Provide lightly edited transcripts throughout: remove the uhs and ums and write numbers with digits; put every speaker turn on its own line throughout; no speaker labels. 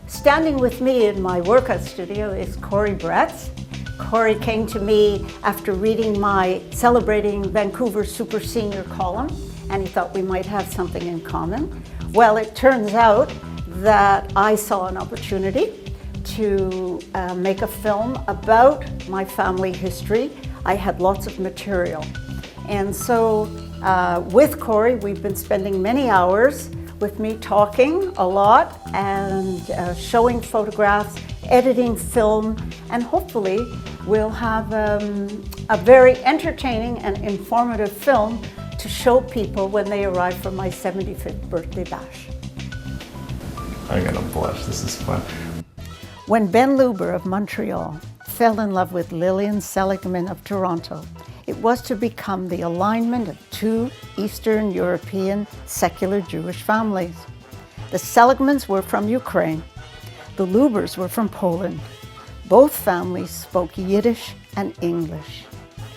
Standing with me in my workout studio is Cory Bretz. Cory came to me after reading my Celebrating Vancouver Super Senior column, and he thought we might have something in common. Well, it turns out that I saw an opportunity to make a film about my family history. I had lots of material. And so with Cory, we've been spending many hours with me talking a lot and showing photographs, editing film, and hopefully we'll have a very entertaining and informative film to show people when they arrive for my 75th birthday bash.
I'm gonna blush, this is fun.
When Ben Luber of Montreal fell in love with Lillian Seligman of Toronto, it was to become the alignment of two Eastern European secular Jewish families. The Seligmans were from Ukraine. The Lubers were from Poland. Both families spoke Yiddish and English.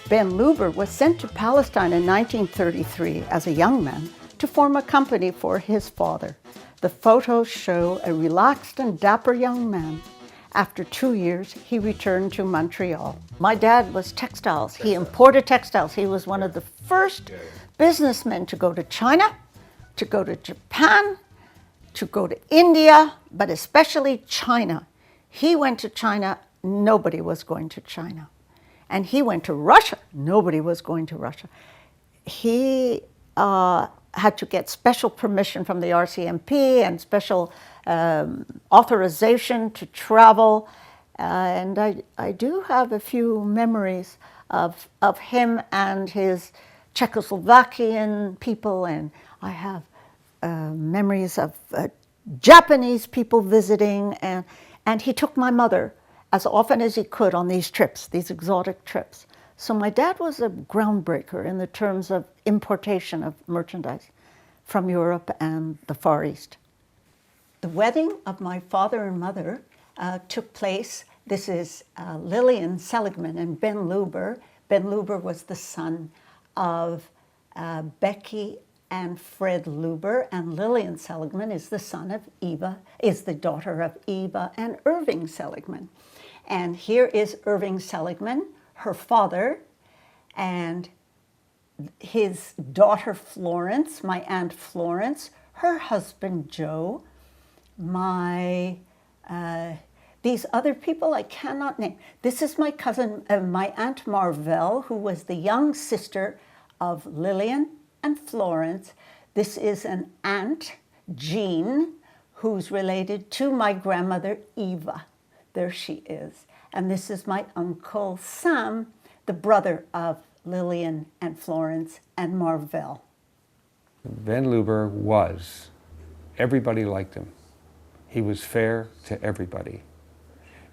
Ben Luber was sent to Palestine in 1933 as a young man to form a company for his father. The photos show a relaxed and dapper young man. After 2 years, he returned to Montreal. My dad was textiles. He imported textiles. He was one of the first businessmen to go to China, to go to Japan, to go to India, but especially China. He went to China, nobody was going to China. And he went to Russia, nobody was going to Russia. He had to get special permission from the RCMP and special authorization to travel. And I do have a few memories of him and his Czechoslovakian people, and I have memories of Japanese people visiting, and he took my mother as often as he could on these trips, these exotic trips. So my dad was a groundbreaker in the terms of importation of merchandise from Europe and the Far East. The wedding of my father and mother took place. This is Lillian Seligman and Ben Luber. Ben Luber was the son of Becky and Fred Luber, and Lillian Seligman is the daughter of Eva and Irving Seligman. And here is Irving Seligman, her father, and his daughter Florence, my Aunt Florence, her husband Joe, these other people I cannot name. This is my cousin, my Aunt Marvell, who was the young sister of Lillian and Florence. This is an aunt, Jean, who's related to my grandmother Eva. There she is. And this is my uncle Sam, the brother of Lillian and Florence and Marvell.
Ben Luber everybody liked him. He was fair to everybody.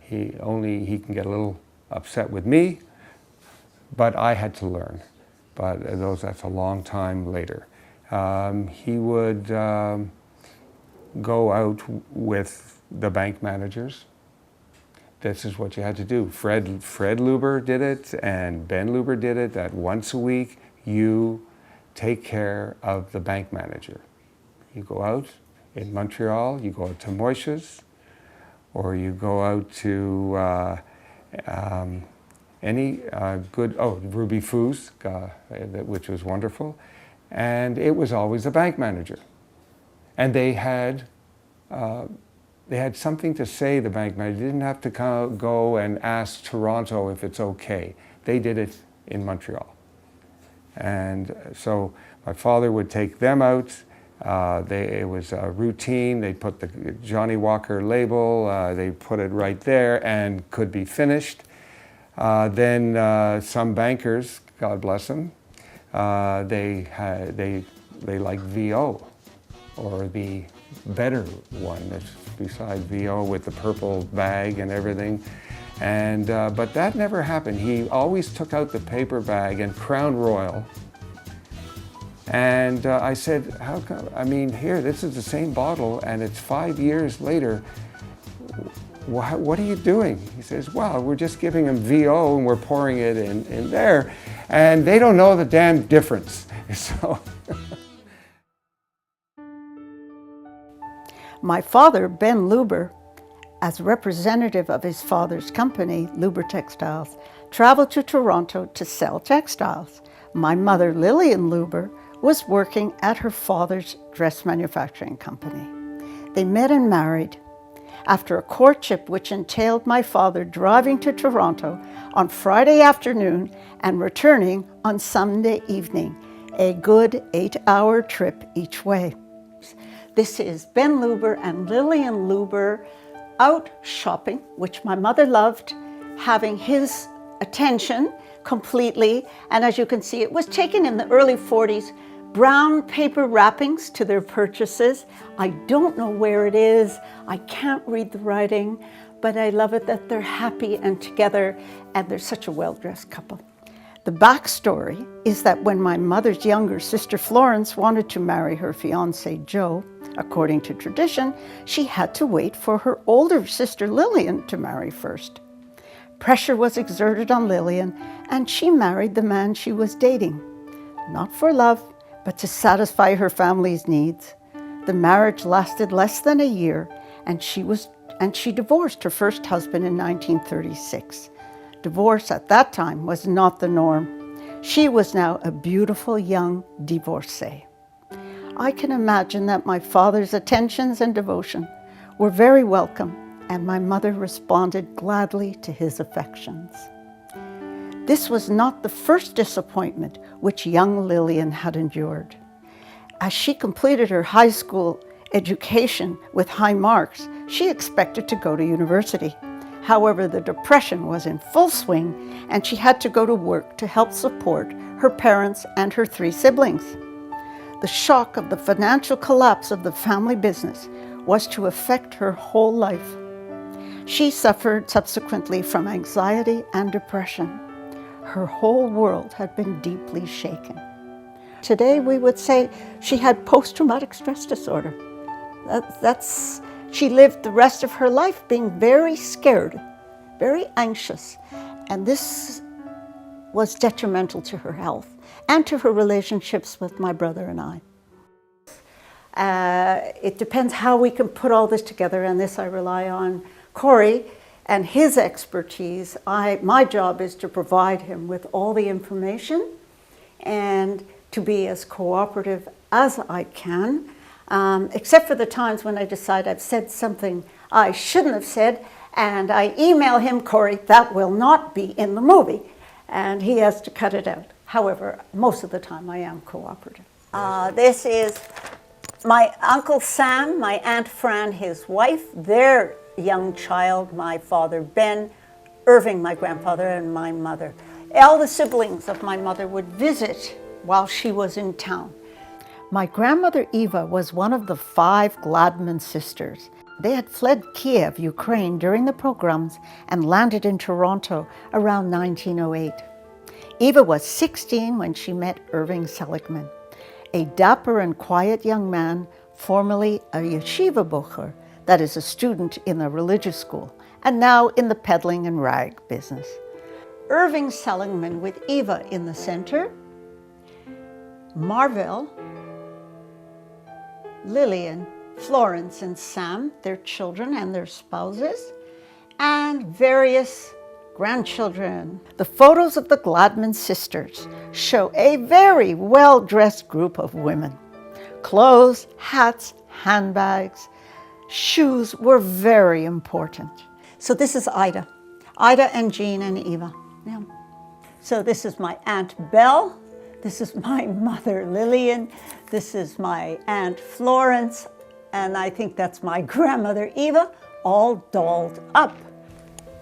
He can get a little upset with me, but I had to learn. But that's a long time later. He would go out with the bank managers. This is what you had to do. Fred Luber did it, and Ben Luber did it, that once a week you take care of the bank manager. You go out in Montreal, you go out to Moishes, or you go out to Ruby Foos, which was wonderful, and it was always a bank manager. And they had something to say, the bank manager. They didn't have to go and ask Toronto if it's okay. They did it in Montreal. And so my father would take them out. It was a routine. They put the Johnny Walker label, they put it right there and could be finished. Then some bankers, God bless them, they liked VO, or the better one that's beside VO with the purple bag and everything. And but that never happened. He always took out the paper bag and Crown Royal. And I said, how come? I mean, here, this is the same bottle, and it's 5 years later. What are you doing? He says, well, we're just giving them VO and we're pouring it in there, and they don't know the damn difference. So.
My father, Ben Luber, as representative of his father's company, Luber Textiles, traveled to Toronto to sell textiles. My mother, Lillian Luber, was working at her father's dress manufacturing company. They met and married after a courtship which entailed my father driving to Toronto on Friday afternoon and returning on Sunday evening, a good 8-hour trip each way. This is Ben Luber and Lillian Luber out shopping, which my mother loved, having his attention completely. And as you can see, it was taken in the early 40s, brown paper wrappings to their purchases. I don't know where it is. I can't read the writing, but I love it that they're happy and together, and they're such a well-dressed couple. The backstory is that when my mother's younger sister Florence wanted to marry her fiancé Joe, according to tradition, she had to wait for her older sister Lillian to marry first. Pressure was exerted on Lillian, and she married the man she was dating, not for love, but to satisfy her family's needs. The marriage lasted less than a year, and she divorced her first husband in 1936. Divorce at that time was not the norm. She was now a beautiful young divorcee. I can imagine that my father's attentions and devotion were very welcome, and my mother responded gladly to his affections. This was not the first disappointment which young Lillian had endured. As she completed her high school education with high marks, she expected to go to university. However, the depression was in full swing, and she had to go to work to help support her parents and her 3 siblings. The shock of the financial collapse of the family business was to affect her whole life. She suffered subsequently from anxiety and depression. Her whole world had been deeply shaken. Today, we would say she had post-traumatic stress disorder. She lived the rest of her life being very scared, very anxious, and this was detrimental to her health and to her relationships with my brother and I. It depends how we can put all this together, and this I rely on Cory and his expertise. My job is to provide him with all the information and to be as cooperative as I can, except for the times when I decide I've said something I shouldn't have said, and I email him, Cory, that will not be in the movie, and he has to cut it out. However, most of the time I am cooperative. This is my Uncle Sam, my Aunt Fran, his wife, their young child, my father Ben, Irving, my grandfather, and my mother. All the siblings of my mother would visit while she was in town. My grandmother Eva was one of the 5 Gladman sisters. They had fled Kiev, Ukraine during the pogroms and landed in Toronto around 1908. Eva was 16 when she met Irving Seligman, a dapper and quiet young man, formerly a yeshiva bocher, that is a student in the religious school, and now in the peddling and rag business. Irving Seligman with Eva in the center, Marvell, Lillian, Florence, and Sam, their children and their spouses, and various grandchildren. The photos of the Gladman sisters show a very well-dressed group of women. Clothes, hats, handbags, shoes were very important. So this is Ida and Jean and Eva. Yeah. So this is my Aunt Belle. This is my mother Lillian. This is my Aunt Florence. And I think that's my grandmother Eva, all dolled up.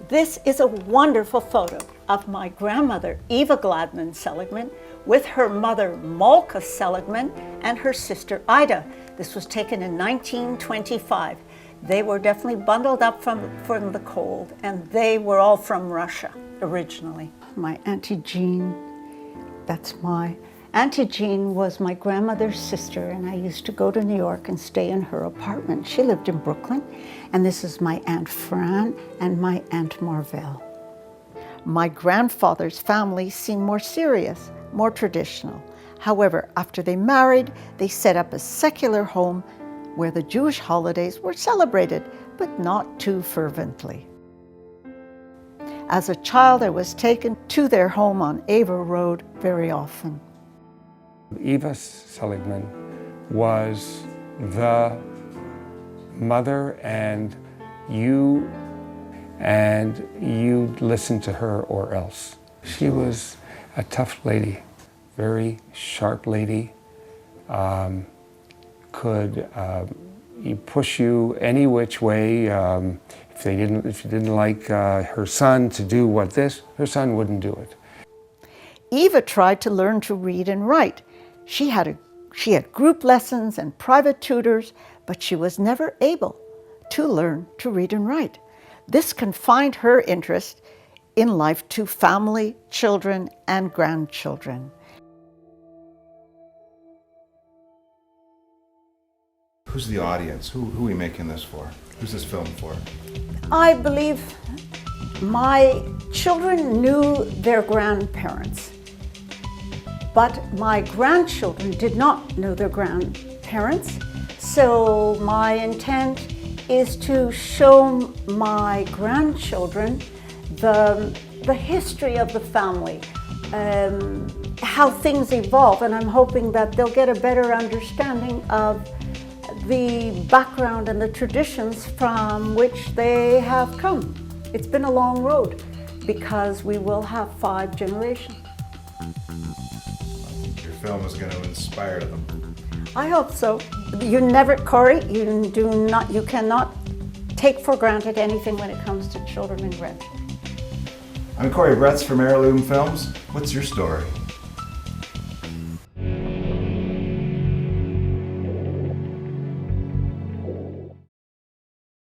This is a wonderful photo of my grandmother, Eva Gladman Seligman, with her mother, Malka Seligman, and her sister, Ida. This was taken in 1925. They were definitely bundled up from the cold, and they were all from Russia originally. My Auntie Jean, Auntie Jean was my grandmother's sister, and I used to go to New York and stay in her apartment. She lived in Brooklyn, and this is my Aunt Fran and my Aunt Marvell. My grandfather's family seemed more serious, more traditional. However, after they married, they set up a secular home where the Jewish holidays were celebrated, but not too fervently. As a child, I was taken to their home on Ava Road very often.
Eva Seligman was the mother, and you listened to her or else. She was a tough lady, very sharp lady, could push you any which way. If you didn't like her son to do her son wouldn't do it.
Eva tried to learn to read and write. She had group lessons and private tutors, but she was never able to learn to read and write. This confined her interest in life to family, children, and grandchildren.
Who's the audience? Who are we making this for? Who's this film for?
I believe my children knew their grandparents, but my grandchildren did not know their grandparents. So my intent is to show my grandchildren the history of the family, how things evolve, and I'm hoping that they'll get a better understanding of the background and the traditions from which they have come. It's been a long road because we will have 5 generations.
Your film is going to inspire them.
I hope so. You never, Cory, you cannot take for granted anything when it comes to children and grandchildren.
I'm Cory Bretz from Heirloom Films. What's your story?